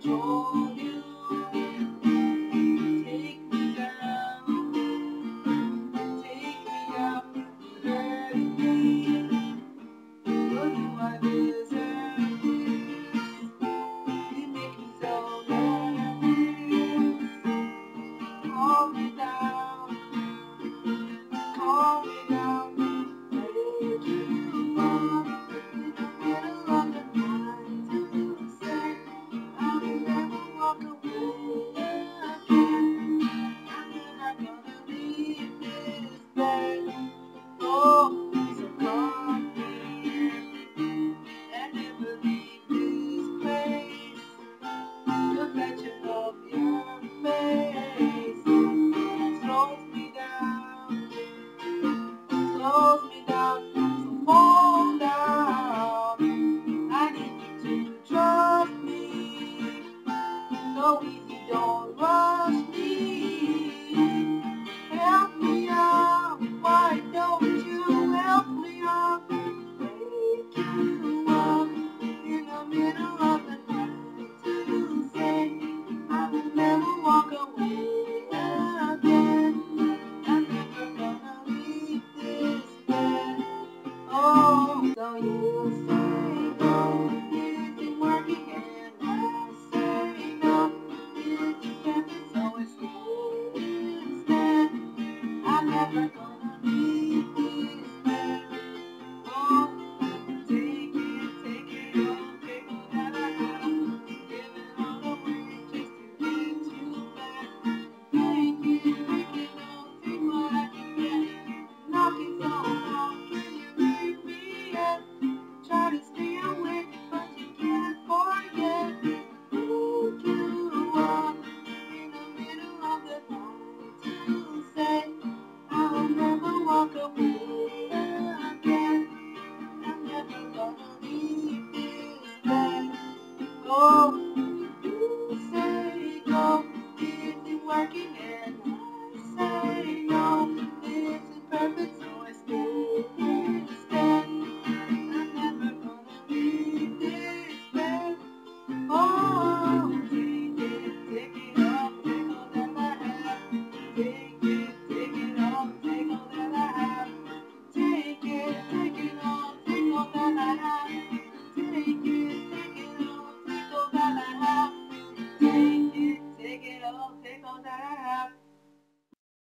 control you. Take me down, take me out, hurt me. But do I deserve this? You make me so nervous. Calm me down, calm me down. Wake you up in the middle of the night to say I'll never walk away again. I'm never gonna leave this bed. Oh, so come here and never leave this place. Reflection of your face slows me down, so fall down. I need you to trust me. Go easy, don't rush me. Help me out, why don't you help me out? Wake you up in the middle of the night to say I will never walk away again. I'm never gonna leave this bed. Oh, so you say no, it isn't working, and I say no, it can't, so it's you instead. I'm never gonna leave this bed. Oh, take it all, take all that I got. Give it all away just to get you back. Take it all, take what I can get. Knocking so hard, can you hear me yet? Try to stay awake, but you can't forget. Woke you up in the middle of the night to say I'll never walk away again. I'm never gonna leave this bed. Oh.